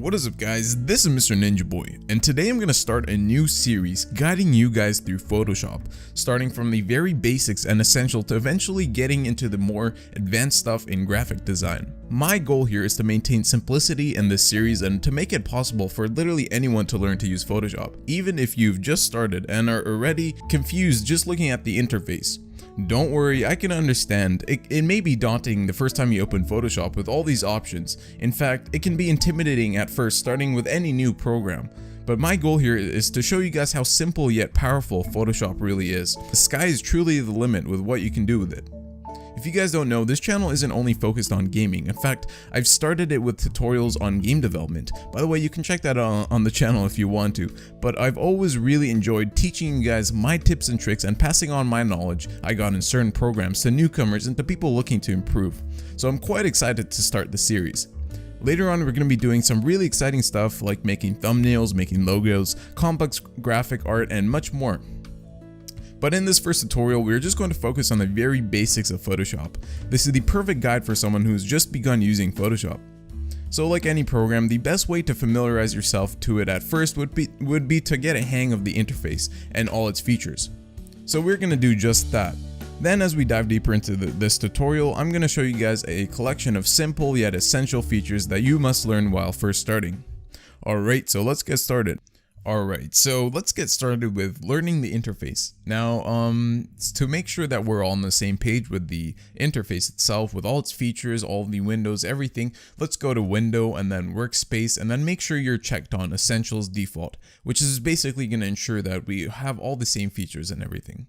What is up guys, this is Mr. Ninja Boy, and today I'm going to start a new series guiding you guys through Photoshop, starting from the very basics and essential to eventually getting into the more advanced stuff in graphic design. My goal here is to maintain simplicity in this series and to make it possible for literally anyone to learn to use Photoshop, even if you've just started and are already confused just looking at the interface. Don't worry, I can understand. It may be daunting the first time you open Photoshop with all these options. In fact, it can be intimidating at first starting with any new program. But my goal here is to show you guys how simple yet powerful Photoshop really is. The sky is truly the limit with what you can do with it. If you guys don't know, this channel isn't only focused on gaming. In fact, I've started it with tutorials on game development. By the way, you can check that on the channel if you want to. But I've always really enjoyed teaching you guys my tips and tricks and passing on my knowledge I got in certain programs to newcomers and to people looking to improve. So I'm quite excited to start the series. Later on, we're going to be doing some really exciting stuff like making thumbnails, making logos, complex graphic art, and much more. But in this first tutorial, we're just going to focus on the very basics of Photoshop. This is the perfect guide for someone who's just begun using Photoshop. So like any program, the best way to familiarize yourself to it at first would be to get a hang of the interface and all its features. So we're going to do just that. Then as we dive deeper into this tutorial, I'm going to show you guys a collection of simple yet essential features that you must learn while first starting. Alright, so let's get started. Alright, so let's get started with learning the interface. Now, to make sure that we're all on the same page with the interface itself, with all its features, all the windows, everything, let's go to Window and then Workspace, and then make sure you're checked on Essentials Default, which is basically going to ensure that we have all the same features and everything.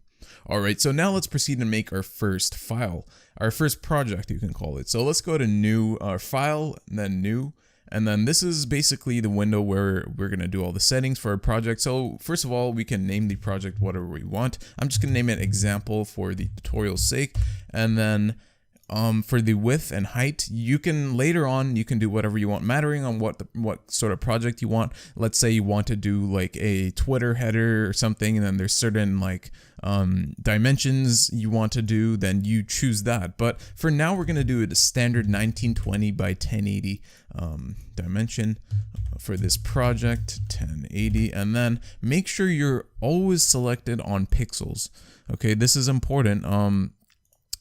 Alright, so now let's proceed and make our first file, our first project you can call it. So let's go to New, File, and then New. And then this is basically the window where we're going to do all the settings for our project. So first of all, we can name the project whatever we want. I'm just going to name it example for the tutorial's sake. And then for the width and height, you can later on, you can do whatever you want, mattering on what sort of project you want. Let's say you want to do like a Twitter header or something, and then there's certain like dimensions you want to do, then you choose that. But for now, we're going to do it a standard 1920 by 1080 dimension for this project, 1080, and then make sure you're always selected on pixels. Okay, this is important.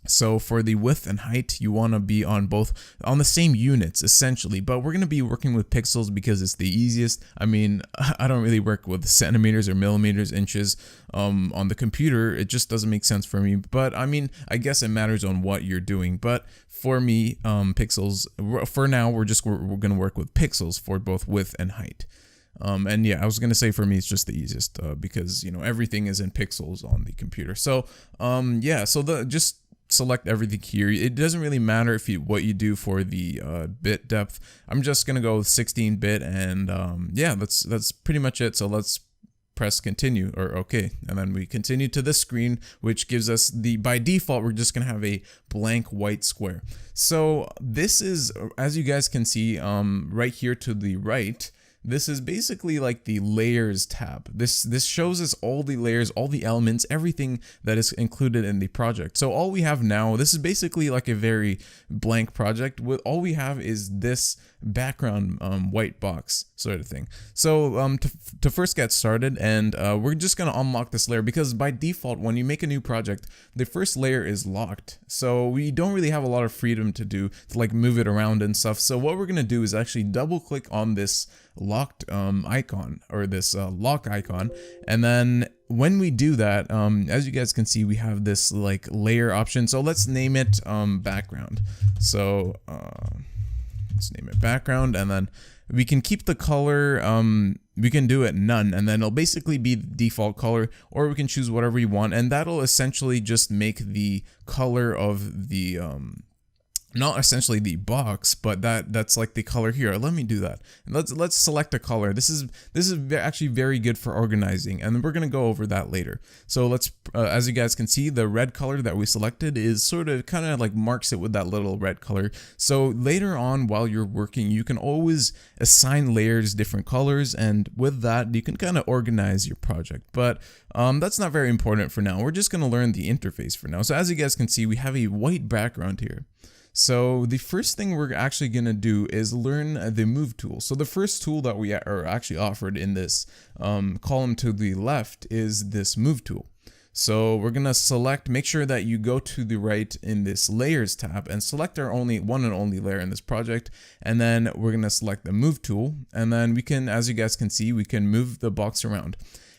So for the width and height, you want to be on the same units essentially, but we're going to be working with pixels because it's the easiest. I mean, I don't really work with centimeters or millimeters, inches on the computer. It just doesn't make sense for me, but I mean, I guess it matters on what you're doing. But for me, pixels, for now, we're going to work with pixels for both width and height. And yeah, I was gonna say for me it's just the easiest because you know everything is in pixels on the computer. So yeah, so just select everything here. It doesn't really matter what you do for the bit depth. I'm just gonna go with 16-bit, and yeah, that's pretty much it. So let's press continue or okay, and then we continue to this screen, which gives us by default we're just gonna have a blank white square. So this is, as you guys can see right here to the right, this is basically like the layers tab. This shows us all the layers, all the elements, everything that is included in the project. So all we have now, this is basically like a very blank project. All we have is this background white box sort of thing. So to first get started, and we're just gonna unlock this layer because by default when you make a new project, the first layer is locked. So we don't really have a lot of freedom to like move it around and stuff. So what we're gonna do is actually double click on this locked icon, or this lock icon, and then when we do that, as you guys can see, we have this like layer option. So let's name it background. So let's name it background, and then we can keep the color, we can do it none, and then it'll basically be the default color, or we can choose whatever you want, and that'll essentially just make the color of the not essentially the box, but that's like the color here. Let me do that. And let's select a color. This is actually very good for organizing, and we're gonna go over that later. So let's, as you guys can see, the red color that we selected is sort of kind of like marks it with that little red color. So later on, while you're working, you can always assign layers different colors, and with that, you can kind of organize your project. But that's not very important for now. We're just gonna learn the interface for now. So as you guys can see, we have a white background here. So the first thing we're actually going to do is learn the move tool. So the first tool that we are actually offered in this column to the left is this move tool. So we're going to select, make sure that you go to the right in this layers tab and select our one and only layer in this project. And then we're going to select the move tool. And then we can, as you guys can see, we can move the box around.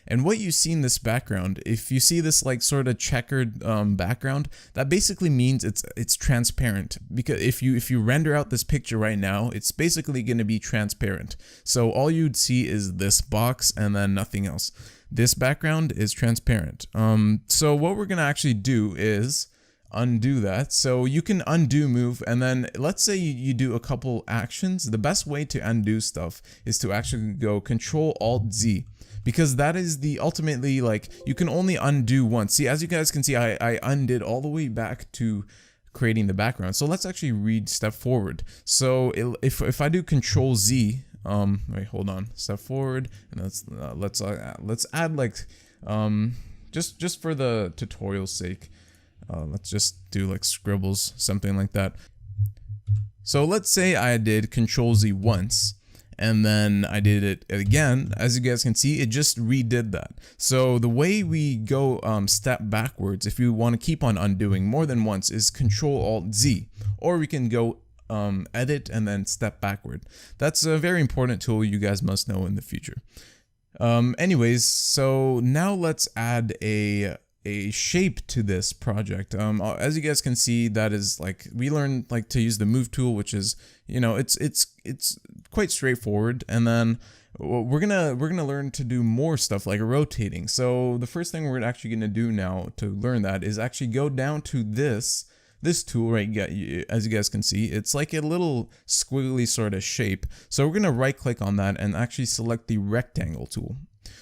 And what you see in this background, if you see this like sort of checkered background, that basically means it's transparent. Because if you render out this picture right now, it's basically going to be transparent. So all you'd see is this box and then nothing else. This background is transparent. So what we're going to actually do is undo that. So you can undo move, and then let's say you do a couple actions. The best way to undo stuff is to actually go Control-Alt-Z. Because that is the ultimately, like, you can only undo once. See, as you guys can see, I undid all the way back to creating the background. So let's actually read step forward. So if I do Control Z, wait, hold on, step forward, and let's add like, just for the tutorial's sake, let's just do like scribbles, something like that. So let's say I did Control Z once, and then I did it again. As you guys can see, it just redid that. So the way we go step backwards, if you want to keep on undoing more than once, is Control-Alt-Z, or we can go edit and then step backward. That's a very important tool you guys must know in the future. Anyways, so now let's add a shape to this project. As you guys can see, that is like, we learned like to use the move tool, which is, you know, it's quite straightforward. And then we're gonna learn to do more stuff like rotating. So the first thing we're actually gonna do now to learn that is actually go down to this tool right. As you guys can see, it's like a little squiggly sort of shape. So we're gonna right click on that and actually select the rectangle tool.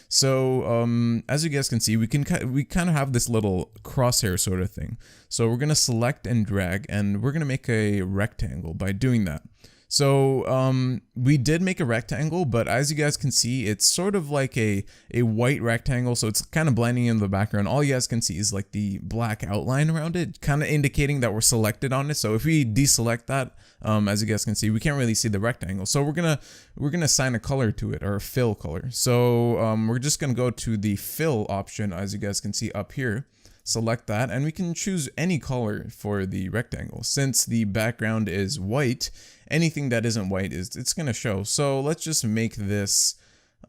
So as you guys can see, we kind of have this little crosshair sort of thing. So we're gonna select and drag, and we're gonna make a rectangle by doing that. So we did make a rectangle, but as you guys can see, it's sort of like a white rectangle, so it's kind of blending in the background. All you guys can see is like the black outline around it, kind of indicating that we're selected on it. So if we deselect that, as you guys can see, we can't really see the rectangle. So we're gonna assign a color to it, or a fill color. So we're just gonna go to the fill option, as you guys can see up here. Select that, and we can choose any color for the rectangle. Since the background is white, anything that isn't white it's gonna show. So let's just make this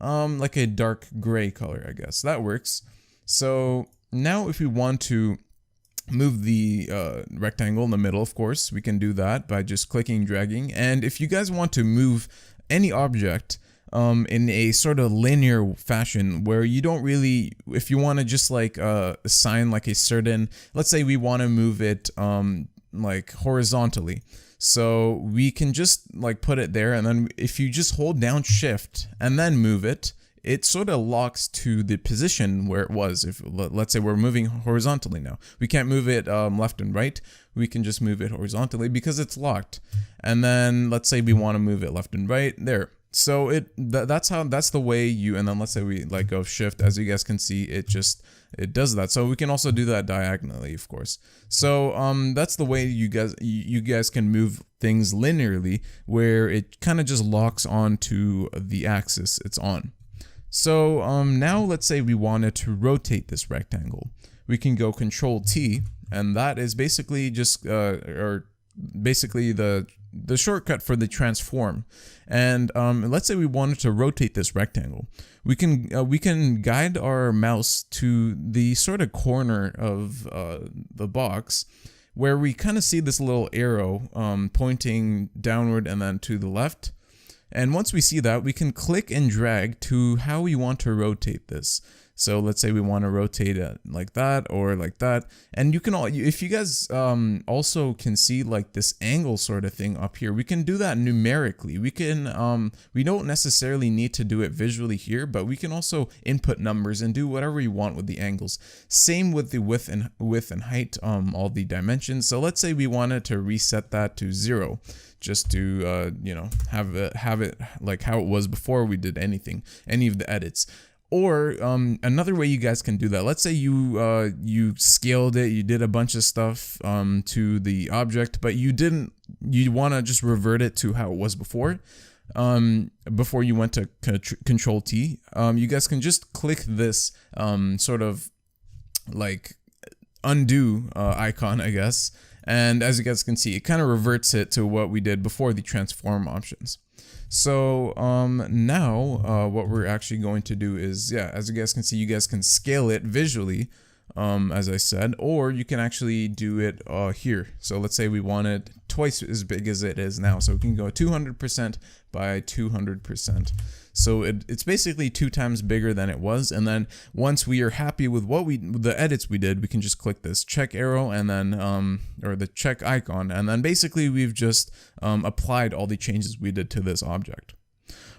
like a dark gray color, I guess. That works. So now if we want to move the rectangle in the middle, of course, we can do that by just clicking and dragging. And if you guys want to move any object in a sort of linear fashion, where you don't really, if you want to just like assign like a certain, let's say we want to move it like horizontally, so we can just like put it there, and then if you just hold down shift and then move it, it sort of locks to the position where it was. If let's say we're moving horizontally now, we can't move it left and right, we can just move it horizontally because it's locked. And then let's say we want to move it left and right, there. So that's the way you, and then let's say we like go shift, as you guys can see, it does that. So we can also do that diagonally, of course. So that's the way you guys can move things linearly, where it kind of just locks onto the axis it's on. So now let's say we wanted to rotate this rectangle. We can go Control T, and that is basically just or basically the shortcut for the transform. And let's say we wanted to rotate this rectangle. We can guide our mouse to the sort of corner of the box, where we kind of see this little arrow pointing downward and then to the left. And once we see that, we can click and drag to how we want to rotate this. So let's say we want to rotate it like that or like that. And you can if you guys also can see like this angle sort of thing up here, we can do that numerically. We can we don't necessarily need to do it visually here, but we can also input numbers and do whatever you want with the angles. Same with the width and height, all the dimensions. So let's say we wanted to reset that to 0. Just to you know, have it like how it was before we did any of the edits. Or another way you guys can do that, let's say you scaled it, you did a bunch of stuff to the object, but you want to just revert it to how it was before. Before you went to Control T, you guys can just click this sort of like undo icon, I guess. And as you guys can see, it kind of reverts it to what we did before the transform options. So now what we're actually going to do is, yeah, as you guys can see, you guys can scale it visually, as I said, or you can actually do it here. So let's say we want it twice as big as it is now. So we can go 200% by 200%. So it's basically 2 times bigger than it was. And then once we are happy with the edits we did, we can just click this check arrow and then, or the check icon. And then basically we've just applied all the changes we did to this object.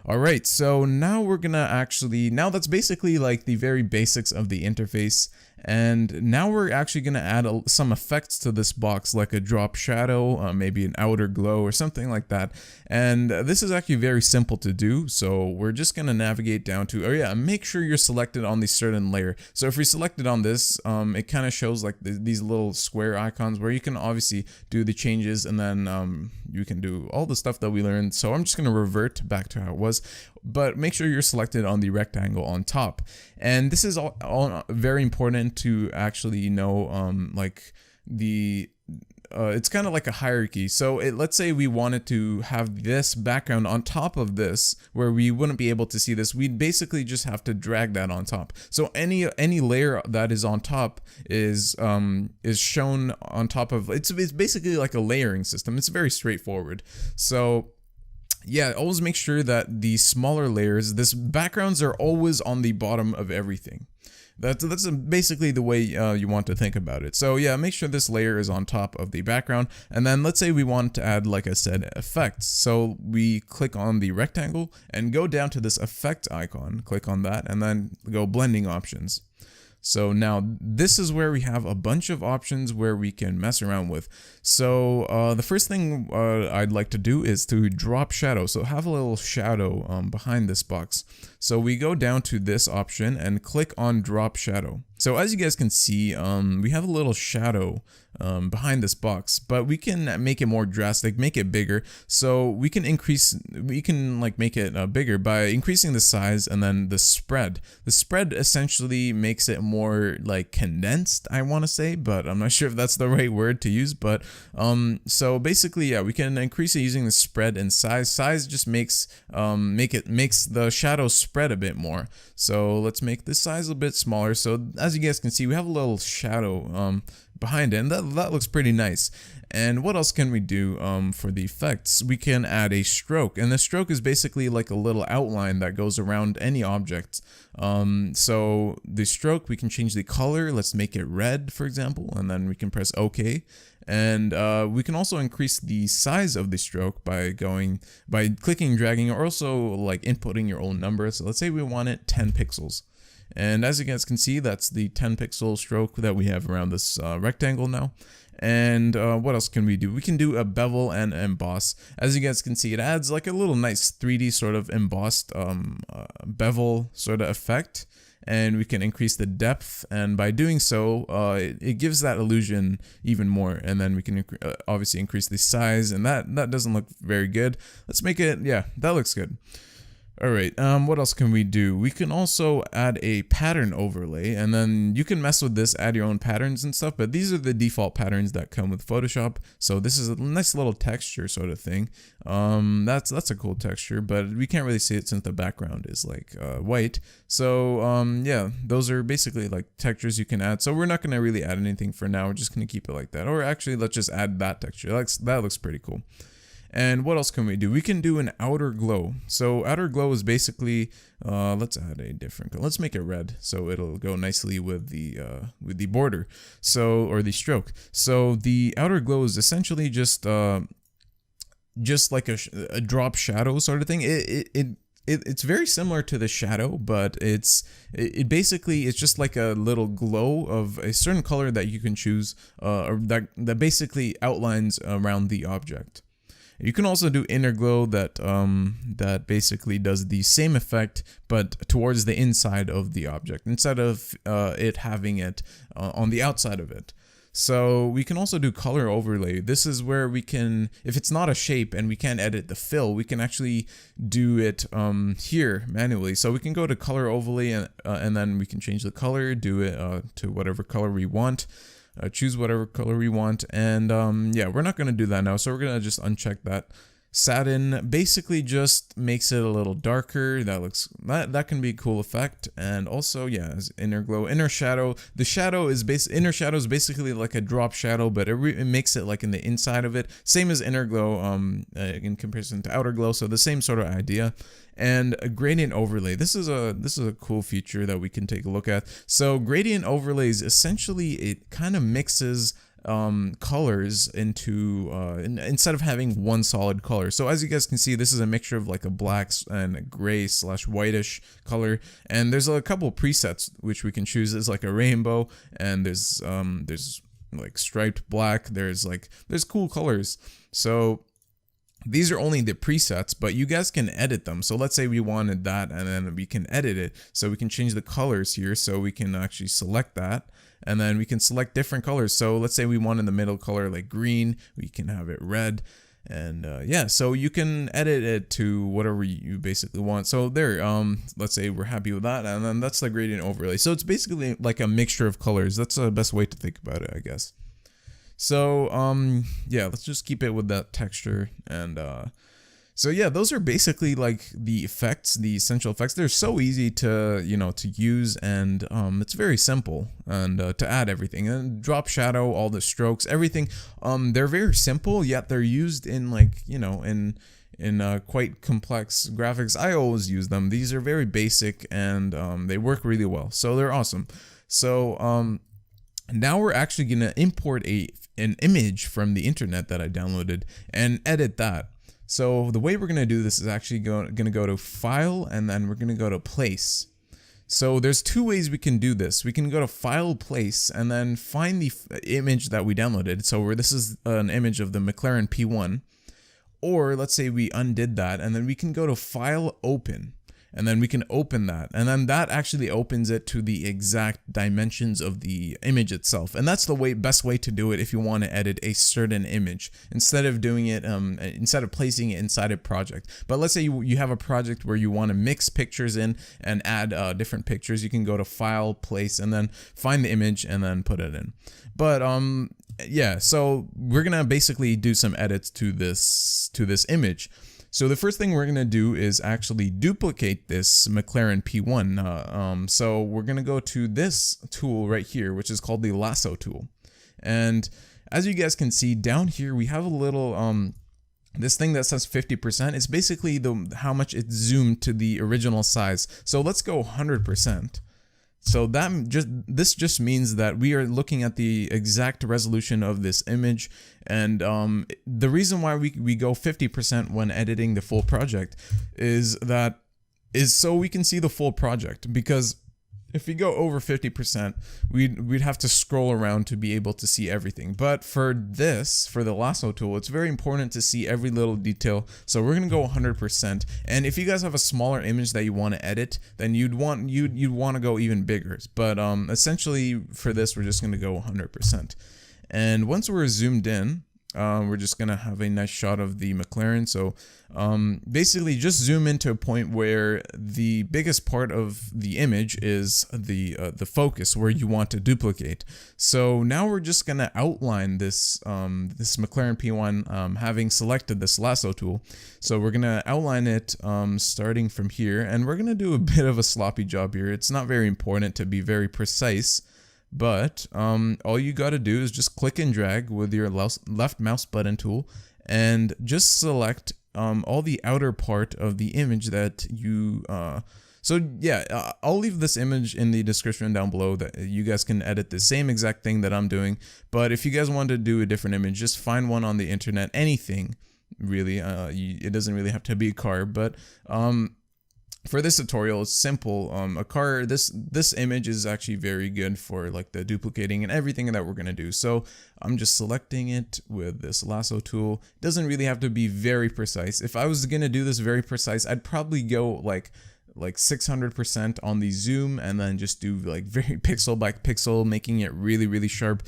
All right, so now we're gonna now that's basically like the very basics of the interface. And now we're actually going to add some effects to this box, like a drop shadow, maybe an outer glow or something like that. And this is actually very simple to do. So we're just going to navigate down to, oh yeah, make sure you're selected on the certain layer. So if we selected on this, it kind of shows like these little square icons where you can obviously do the changes, and then you can do all the stuff that we learned. So I'm just going to revert back to how it was. But make sure you're selected on the rectangle on top. And this is all very important to actually know, like it's kind of like a hierarchy. So let's say we wanted to have this background on top of this, where we wouldn't be able to see this. We'd basically just have to drag that on top. So any layer that is on top is shown on top of, it's basically like a layering system. It's very straightforward. So yeah, always make sure that the smaller layers, backgrounds are always on the bottom of everything. That's basically the way you want to think about it. So yeah, make sure this layer is on top of the background. And then let's say we want to add, like I said, effects. So we click on the rectangle and go down to this effect icon, click on that, and then go blending options. So now this is where we have a bunch of options where we can mess around with. So the first thing I'd like to do is to drop shadow. So have a little shadow behind this box. So we go down to this option and click on drop shadow. So as you guys can see, we have a little shadow behind this box, but we can make it more drastic, make it bigger. So we can like make it bigger by increasing the size and then the spread. The spread essentially makes it more like condensed, I want to say, but I'm not sure if that's the right word to use. But so basically, yeah, we can increase it using the spread and size. Size just makes the shadow spread a bit more. So let's make this size a bit smaller. So as you guys can see, we have a little shadow behind it, and that looks pretty nice. And what else can we do for the effects? We can add a stroke, and the stroke is basically like a little outline that goes around any object. So the stroke, we can change the color. Let's make it red, for example, and then we can press OK. And we can also increase the size of the stroke by clicking and dragging, or also like inputting your own number. So let's say we want it 10 pixels. And as you guys can see, that's the 10 pixel stroke that we have around this rectangle now. And what else can we do? We can do a bevel and emboss. As you guys can see, it adds like a little nice 3D sort of embossed bevel sort of effect. And we can increase the depth, and by doing so, it gives that illusion even more. And then we can obviously increase the size, and that doesn't look very good. Let's make it, yeah, that looks good. All right, what else can we do? We can also add a pattern overlay, and then you can mess with this, add your own patterns and stuff, but these are the default patterns that come with Photoshop. So this is a nice little texture sort of thing. That's a cool texture, but we can't really see it since the background is like white. So yeah, those are basically like textures you can add. So we're not going to really add anything for now. We're just going to keep it like that. Or actually, let's just add that texture. That looks pretty cool. And what else can we do? We can do an outer glow. So outer glow is basically, let's add a different color. Let's make it red, so it'll go nicely with the border, or the stroke. So the outer glow is essentially just like a drop shadow sort of thing. It's very similar to the shadow, but it basically it's just like a little glow of a certain color that you can choose, or that basically outlines around the object. You can also do inner glow that that basically does the same effect but towards the inside of the object instead of it having it on the outside of it. So we can also do color overlay. This is where we can, if it's not a shape and we can't edit the fill, we can actually do it here manually. So we can go to color overlay and then we can change the color, do it to whatever color we want. Choose whatever color we want, and yeah, we're not going to do that now, so we're going to just uncheck that. Satin basically just makes it a little darker. That can be a cool effect. And also, yeah, as inner glow, inner shadow. The shadow is inner shadow is basically like a drop shadow, but it makes it like in the inside of it. Same as inner glow in comparison to outer glow, so the same sort of idea. And a gradient overlay. This is a cool feature that we can take a look at. So gradient overlays, essentially it kind of mixes colors into instead of having one solid color. So as you guys can see, this is a mixture of like a black and a gray / whitish color, and there's a couple presets which we can choose. There's like a rainbow, and there's like striped black, there's cool colors. So these are only the presets, but you guys can edit them. So let's say we wanted that, and then we can edit it. So we can change the colors here, so we can actually select that, and then we can select different colors. So let's say we wanted the middle color like green, we can have it red. And yeah, so you can edit it to whatever you basically want. So there, let's say we're happy with that, and then that's the gradient overlay. So it's basically like a mixture of colors. That's the best way to think about it, I guess. So yeah, let's just keep it with that texture. And so yeah, those are basically like the effects, the essential effects. They're so easy to to use, and it's very simple, and to add everything, and drop shadow, all the strokes, everything. They're very simple, yet they're used in like in quite complex graphics. I always use them. These are very basic, and they work really well, so they're awesome. So now we're actually gonna import an image from the internet that I downloaded and edit that. So the way we're gonna do this is actually gonna go to File, and then we're gonna go to Place. So there's two ways we can do this. We can go to File, Place, and then find the image that we downloaded. So this is an image of the McLaren P1. Or let's say we undid that, and then we can go to File, Open. And then we can open that, and then that actually opens it to the exact dimensions of the image itself. And that's the best way to do it if you want to edit a certain image, instead of doing it instead of placing it inside a project. But let's say you have a project where you want to mix pictures in and add different pictures. You can go to File, Place, and then find the image and then put it in. But yeah, so we're gonna basically do some edits to this image. So the first thing we're going to do is actually duplicate this McLaren P1. So we're going to go to this tool right here, which is called the lasso tool. And as you guys can see down here, we have a little this thing that says 50%. It's basically how much it's zoomed to the original size. So let's go 100%. So this just means that we are looking at the exact resolution of this image. And the reason why we go 50% when editing the full project is so we can see the full project. Because if we go over 50%, we'd have to scroll around to be able to see everything. But for the lasso tool, it's very important to see every little detail. So we're gonna go 100%. And if you guys have a smaller image that you want to edit, then you'd want to go even bigger. But essentially for this, we're just gonna go 100%. And once we're zoomed in, we're just gonna have a nice shot of the McLaren. So basically just zoom into a point where the biggest part of the image is the focus where you want to duplicate. So now we're just gonna outline this McLaren P1 having selected this lasso tool. So we're gonna outline it starting from here, and we're gonna do a bit of a sloppy job here. It's not very important to be very precise. But all you got to do is just click and drag with your left mouse button tool, and just select all the outer part of the image that you so yeah, I'll leave this image in the description down below that you guys can edit the same exact thing that I'm doing. But if you guys want to do a different image, just find one on the internet, anything really. It doesn't really have to be a car, but for this tutorial, it's simple. This image is actually very good for like the duplicating and everything that we're gonna do. So I'm just selecting it with this lasso tool. It doesn't really have to be very precise. If I was gonna do this very precise, I'd probably go like 600% on the zoom and then just do like very pixel by pixel, making it really sharp.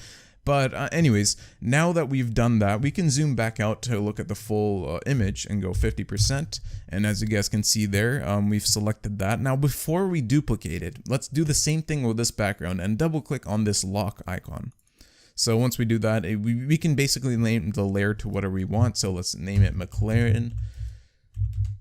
But anyways, now that we've done that, we can zoom back out to look at the full image and go 50%. And as you guys can see there, we've selected that. Now, before we duplicate it, let's do the same thing with this background and double click on this lock icon. So once we do that, we can basically name the layer to whatever we want. So let's name it McLaren.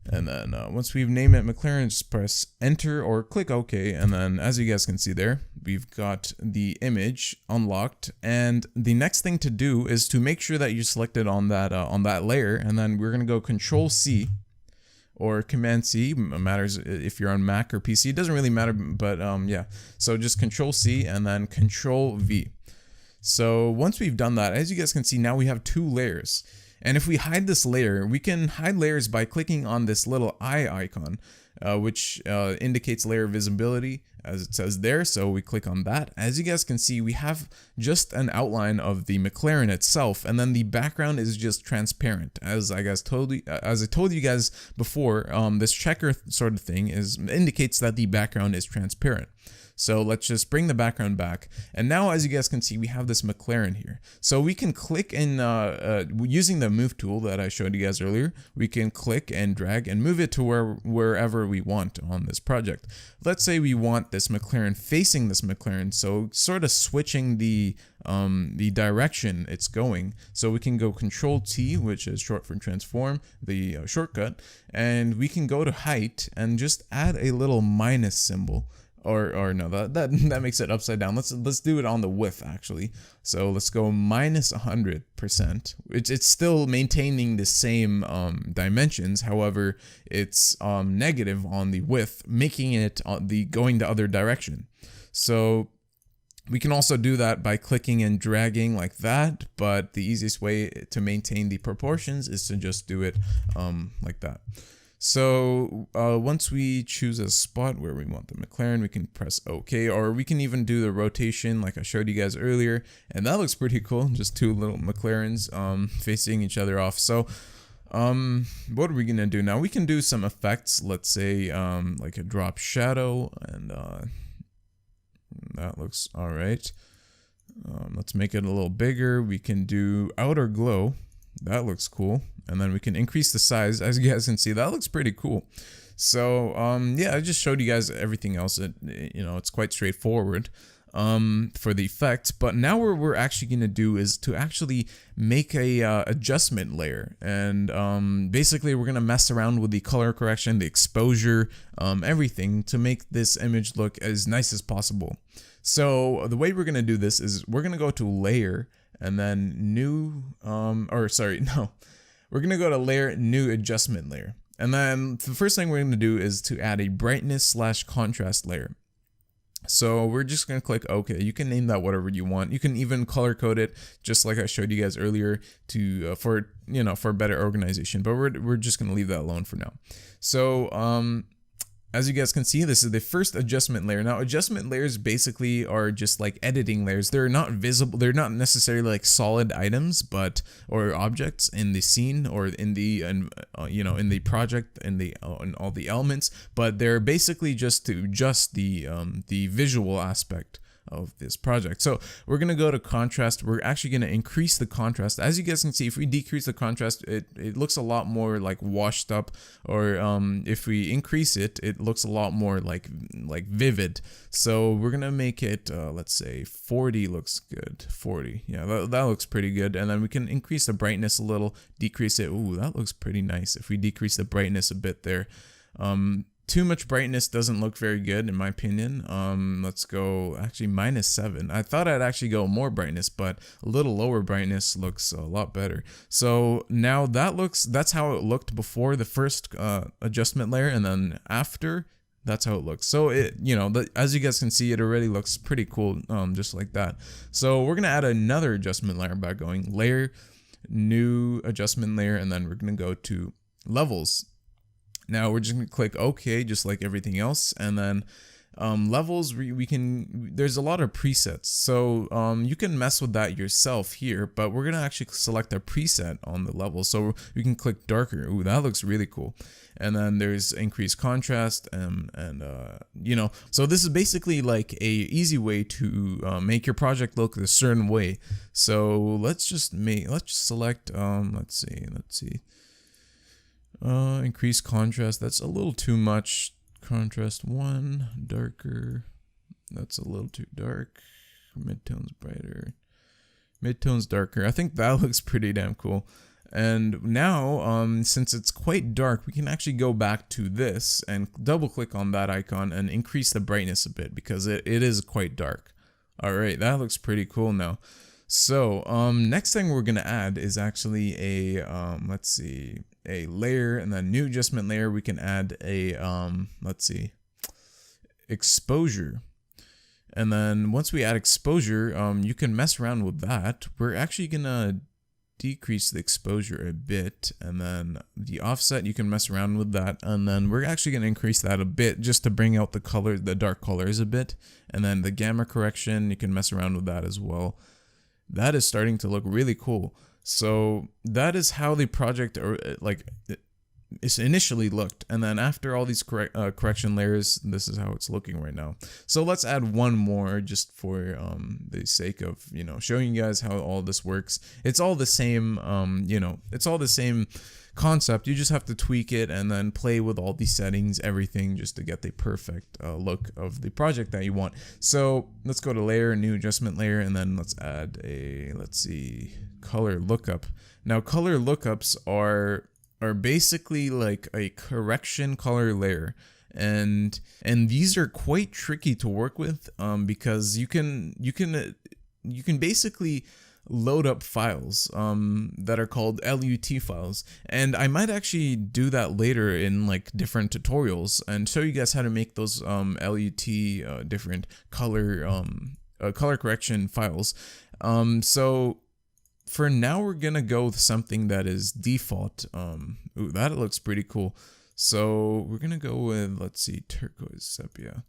And then once we've named it McLaren, just press enter or click OK. And then as you guys can see there, we've got the image unlocked. And the next thing to do is to make sure that you selected on that layer. And then we're going to go Control C or Command C. Matters if you're on Mac or PC. It doesn't really matter, but yeah. So just Control C and then Control V. So once we've done that, as you guys can see, now we have 2 layers. And if we hide this layer, we can hide layers by clicking on this little eye icon, which indicates layer visibility, as it says there. So we click on that. As you guys can see, we have just an outline of the McLaren itself, and then the background is just transparent. As I told you guys before, this checker sort of thing indicates that the background is transparent. So let's just bring the background back. And now, as you guys can see, we have this McLaren here. So we can click in, using the move tool that I showed you guys earlier, we can click and drag and move it to wherever we want on this project. Let's say we want this McLaren facing this McLaren. So sort of switching the direction it's going. So we can go Control T, which is short for transform, the shortcut, and we can go to height and just add a little minus symbol. Or no, that makes it upside down. Let's do it on the width actually. So let's go minus 100%. It's still maintaining the same dimensions. However, it's negative on the width, making it going the other direction. So we can also do that by clicking and dragging like that. But the easiest way to maintain the proportions is to just do it like that. So once we choose a spot where we want the McLaren, we can press OK, or we can even do the rotation like I showed you guys earlier, and that looks pretty cool. Just 2 little McLarens facing each other off. So what are we gonna do now? We can do some effects. Let's say like a drop shadow, and that looks all right. Let's make it a little bigger. We can do outer glow. That looks cool. And then we can increase the size. As you guys can see, that looks pretty cool. So yeah, I just showed you guys everything else. It's quite straightforward for the effect. But now what we're actually going to do is to actually make a adjustment layer. And basically we're going to mess around with the color correction, the exposure, everything to make this image look as nice as possible. So the way we're going to do this is we're going to go to layer and then new, we're going to go to layer, new adjustment layer. And then the first thing we're going to do is to add a brightness / contrast layer. So we're just going to click OK. You can name that whatever you want. You can even color code it just like I showed you guys earlier to for better organization. But we're just going to leave that alone for now. So as you guys can see, this is the first adjustment layer. Now, adjustment layers basically are just like editing layers. They're not visible. They're not necessarily like solid items, or objects in the scene or in the in the project in all the elements. But they're basically just to adjust the visual aspect of this project. So we're going to go to contrast. We're actually going to increase the contrast. As you guys can see, if we decrease the contrast, it looks a lot more like washed up, or if we increase it, it looks a lot more like vivid. So we're going to make it, let's say 40 looks good. 40. Yeah, that looks pretty good. And then we can increase the brightness a little, decrease it. Ooh, that looks pretty nice. If we decrease the brightness a bit there, too much brightness doesn't look very good in my opinion. Let's go actually -7. I thought I'd actually go more brightness, but a little lower brightness looks a lot better. So now that's how it looked before the first adjustment layer, and then after, that's how it looks. So as you guys can see, it already looks pretty cool, just like that. So we're gonna add another adjustment layer by going layer, new adjustment layer, and then we're gonna go to levels. Now we're just gonna click OK, just like everything else, and then levels, we can, there's a lot of presets, so you can mess with that yourself here, but we're gonna actually select a preset on the level, so we can click darker. Ooh, that looks really cool. And then there's increased contrast, and you know, so this is basically like a easy way to make your project look a certain way. So let's just select let's see increase contrast. That's a little too much. Contrast 1, darker, that's a little too dark. Midtones brighter, midtones darker. I think that looks pretty damn cool. And now since it's quite dark, we can actually go back to this and double click on that icon and increase the brightness a bit, because it is quite dark. All right, that looks pretty cool now. So next thing we're gonna add is actually a let's see, a layer, and then new adjustment layer. We can add a let's see, exposure. And then once we add exposure, you can mess around with that. We're actually gonna decrease the exposure a bit, and then the offset, you can mess around with that, and then we're actually going to increase that a bit just to bring out the color, the dark colors a bit. And then the gamma correction, you can mess around with that as well. That is starting to look really cool. So that is how the project, or like, it's initially looked, and then after all these correction layers, this is how it's looking right now. So let's add one more just for the sake of, you know, showing you guys how all this works. It's all the same, you know, it's all the same concept. You just have to tweak it and then play with all these settings, everything, just to get the perfect look of the project that you want. So let's go to layer, new adjustment layer, and then let's add a, let's see, color lookup. Now color lookups are basically like a correction color layer, and these are quite tricky to work with because you can basically load up files that are called LUT files, and I might actually do that later in like different tutorials and show you guys how to make those LUT different color color correction files. So for now, we're gonna go with something that is default. Ooh, that looks pretty cool. So we're gonna go with, let's see, turquoise sepia.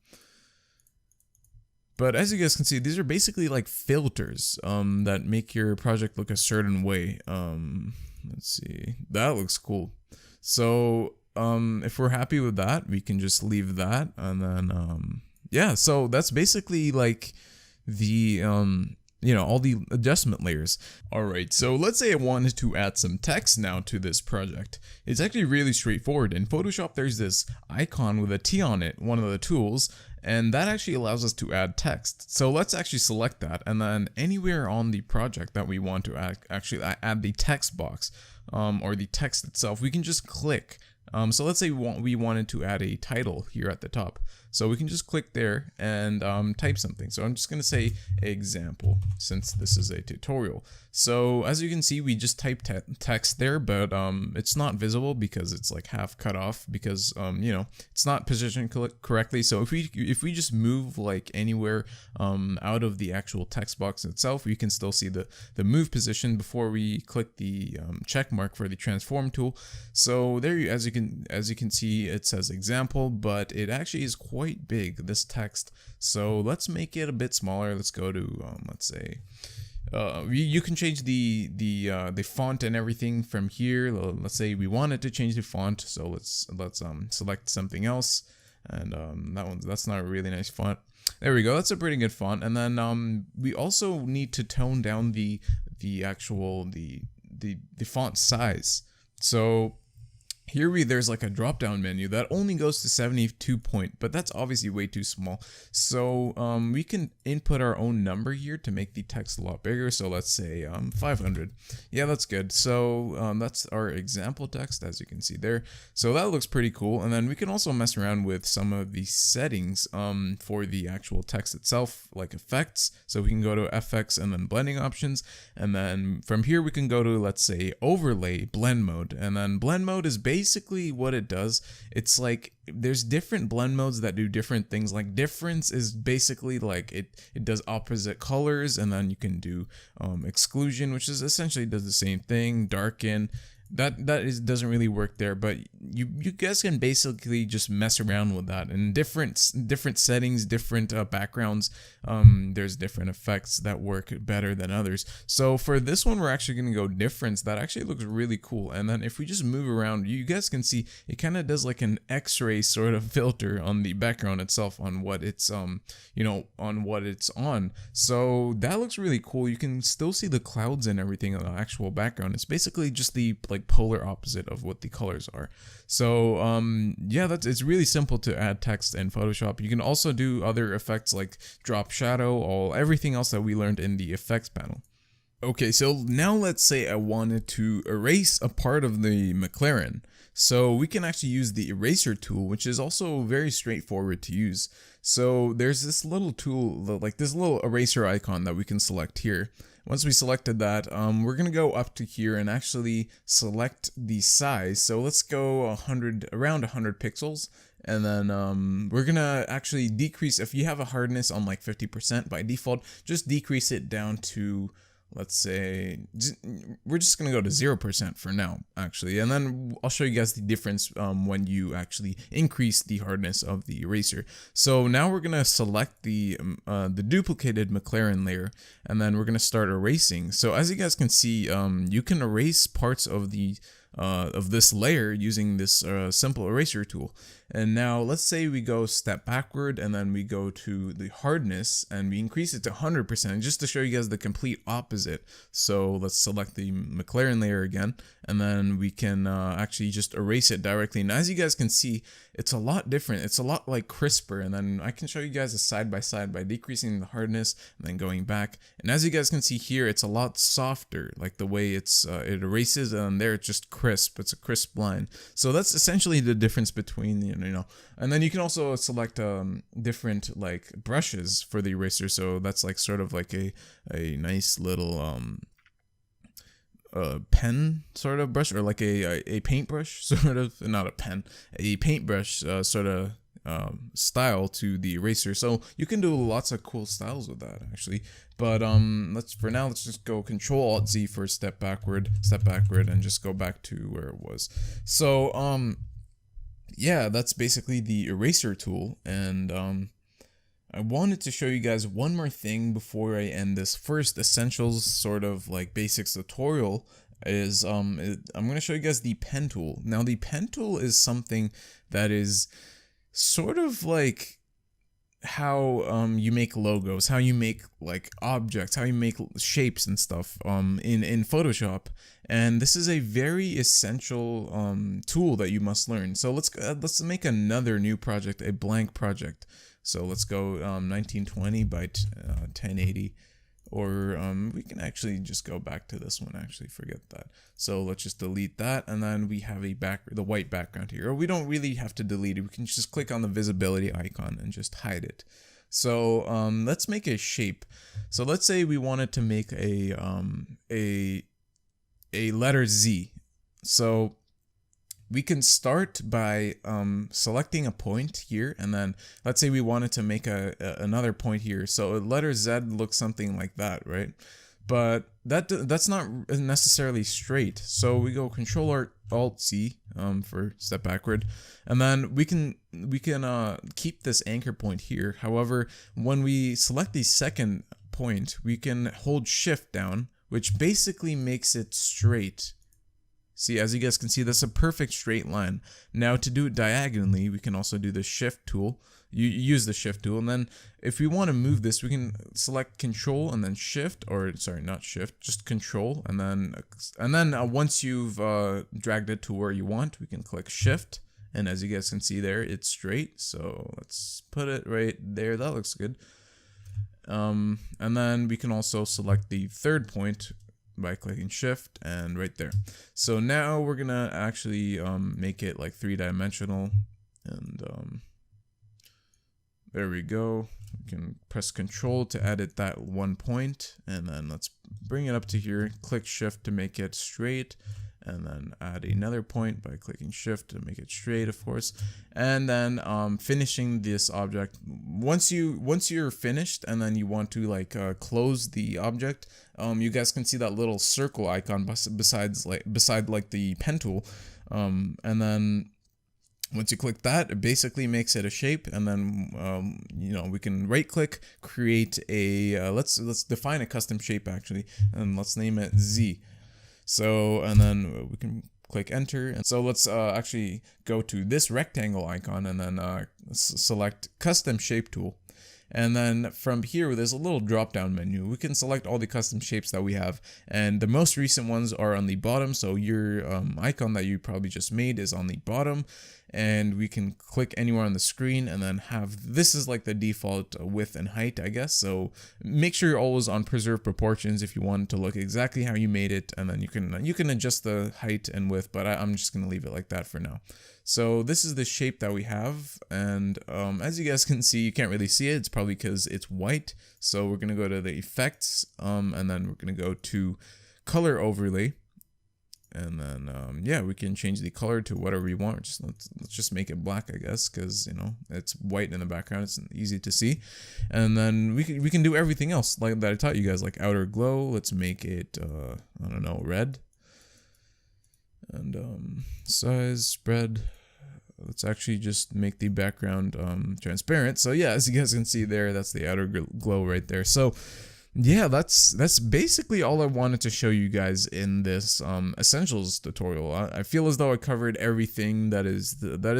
But as you guys can see, these are basically like filters that make your project look a certain way. Let's see, that looks cool. So if we're happy with that, we can just leave that, and then yeah. So that's basically like the you know, all the adjustment layers. Alright, so let's say I wanted to add some text now to this project. It's actually really straightforward. In Photoshop, there's this icon with a T on it, one of the tools, and that actually allows us to add text. So let's actually select that, and then anywhere on the project that we want to actually add the text box, or the text itself, we can just click. So let's say we wanted to add a title here at the top. So we can just click there and type something. So I'm just going to say example, since this is a tutorial. So as you can see, we just typed text there, but it's not visible because it's like half cut off, because you know, it's not positioned correctly. So if we just move like anywhere out of the actual text box itself, we can still see the move position before we click the check mark for the transform tool. So there, as you can see, it says example, but it actually is quite big, this text. So let's make it a bit smaller. Let's go to let's say you can change the font and everything from here. Let's say we wanted to change the font, so let's select something else, and that's not a really nice font. There we go. That's a pretty good font. And then we also need to tone down the actual font size. So here there's like a drop down menu that only goes to 72 point, but that's obviously way too small. So we can input our own number here to make the text a lot bigger. So let's say 500. Yeah, that's good. So that's our example text, as you can see there. So that looks pretty cool. And then we can also mess around with some of the settings for the actual text itself, like effects. So we can go to FX and then blending options. And then from here we can go to, let's say, overlay blend mode. And then blend mode is basically what it does. It's like there's different blend modes that do different things. Like difference is basically like it does opposite colors, and then you can do exclusion, which is essentially does the same thing. Darken, doesn't really work there, but you guys can basically just mess around with that in different settings, different backgrounds. There's different effects that work better than others. So for this one, we're actually going to go difference. That actually looks really cool. And then if we just move around, you guys can see it kind of does like an X-ray sort of filter on the background itself, on what it's on what it's on. So that looks really cool. You can still see the clouds and everything in the actual background. It's basically just the polar opposite of what the colors are. So yeah, it's really simple to add text in Photoshop. You can also do other effects like drop shadow, everything else that we learned in the effects panel. Okay, so now let's say I wanted to erase a part of the McLaren. So we can actually use the eraser tool, which is also very straightforward to use. So there's this little tool, like this little eraser icon that we can select here. Once we selected that, we're gonna go up to here and actually select the size. So let's go around 100 pixels. And then we're gonna actually decrease, if you have a hardness on like 50% by default, just decrease it down to, let's say, we're just gonna go to 0% for now, actually, and then I'll show you guys the difference when you actually increase the hardness of the eraser. So now we're gonna select the duplicated McLaren layer, and then we're gonna start erasing. So as you guys can see, you can erase parts of this layer using this simple eraser tool. And now let's say we go step backward, and then we go to the hardness and we increase it to 100%, just to show you guys the complete opposite. So let's select the McLaren layer again, and then we can actually just erase it directly. And as you guys can see, it's a lot different. It's a lot like crisper. And then I can show you guys a side by side by decreasing the hardness and then going back. And as you guys can see here, it's a lot softer, like the way it erases, and there it's just crisp. It's a crisp line. So that's essentially the difference between and then you can also select different like brushes for the eraser. So that's like sort of like a nice little pen sort of brush, or like a paintbrush sort of, not a pen, a paintbrush sort of style to the eraser. So you can do lots of cool styles with that actually. But let's just go Control-Alt-Z for step backward, and just go back to where it was. So yeah, that's basically the eraser tool. And I wanted to show you guys one more thing before I end this first essentials sort of like basics tutorial. Is I'm going to show you guys the pen tool. Now the pen tool is something that is sort of like how you make logos, how you make like objects, how you make shapes and stuff in Photoshop. And this is a very essential tool that you must learn. So let's make another new project, a blank project. So let's go 1920 by 1080, or we can actually just go back to this one. Actually, forget that. So let's just delete that, and then we have the white background here. Or we don't really have to delete it. We can just click on the visibility icon and just hide it. So let's make a shape. So let's say we wanted to make a letter Z. So we can start by selecting a point here, and then let's say we wanted to make another point here. So a letter Z looks something like that, right? But that's not necessarily straight. So we go Control-Alt-Z for step backward, and then we can keep this anchor point here. However, when we select the second point, we can hold Shift down, which basically makes it straight. See, as you guys can see, that's a perfect straight line. Now to do it diagonally, we can also do the Shift tool. You use the Shift tool, and then if we want to move this, we can select Control and then Shift, or sorry, not Shift, just Control, and then once you've dragged it to where you want, we can click Shift, and as you guys can see there, it's straight. So let's put it right there. That looks good. And then we can also select the third point by clicking Shift, and right there. So now we're gonna actually make it like 3-dimensional, and there we go. We can press Control to edit that one point, and then let's bring it up to here, click Shift to make it straight, and then add another point by clicking shift to make it straight, of course, and then finishing this object. Once you're finished and then you want to like close the object, you guys can see that little circle icon beside the pen tool, and then once you click that, it basically makes it a shape, and then you know, we can right click, create a let's define a custom shape actually, and let's name it Z. So, and then we can click enter, and so let's actually go to this rectangle icon and then select custom shape tool. And then from here, there's a little drop down menu. We can select all the custom shapes that we have, and the most recent ones are on the bottom. So your icon that you probably just made is on the bottom, and we can click anywhere on the screen and then have, this is like the default width and height, I guess. So make sure you're always on preserve proportions if you want it to look exactly how you made it, and then you can adjust the height and width, but I'm just gonna leave it like that for now. So this is the shape that we have, and as you guys can see, you can't really see it. It's probably because it's white. So we're gonna go to the effects, and then we're gonna go to color overlay, and then yeah, we can change the color to whatever we want. Let's just make it black, I guess, because you know it's white in the background. It's easy to see, and then we can do everything else like that I taught you guys, like outer glow. Let's make it I don't know, red, and size, spread. Let's actually just make the background transparent. So yeah, as you guys can see there, that's the outer glow right there. So yeah, that's basically all I wanted to show you guys in this essentials tutorial. I feel as though I covered everything that is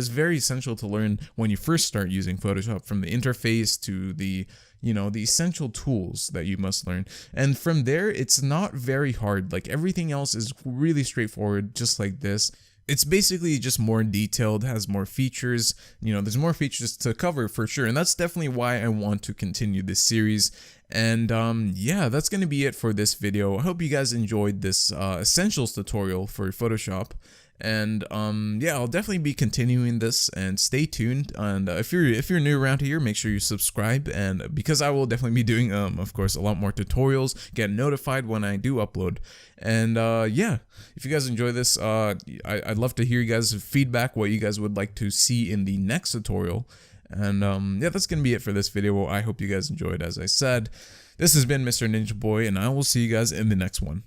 very essential to learn when you first start using Photoshop, from the interface to the, you know, the essential tools that you must learn. And from there, it's not very hard. Like everything else is really straightforward, just like this. It's basically just more detailed, has more features, you know, there's more features to cover for sure. And that's definitely why I want to continue this series. And yeah, that's going to be it for this video. I hope you guys enjoyed this essentials tutorial for Photoshop. And yeah, I'll definitely be continuing this, and stay tuned. And if you're new around here, make sure you subscribe, and because I will definitely be doing of course a lot more tutorials, get notified when I do upload. And yeah, if you guys enjoy this, I'd love to hear you guys' feedback, what you guys would like to see in the next tutorial. And yeah, that's gonna be it for this video. I hope you guys enjoyed. As I said, this has been Mr. Ninja Boy, and I will see you guys in the next one.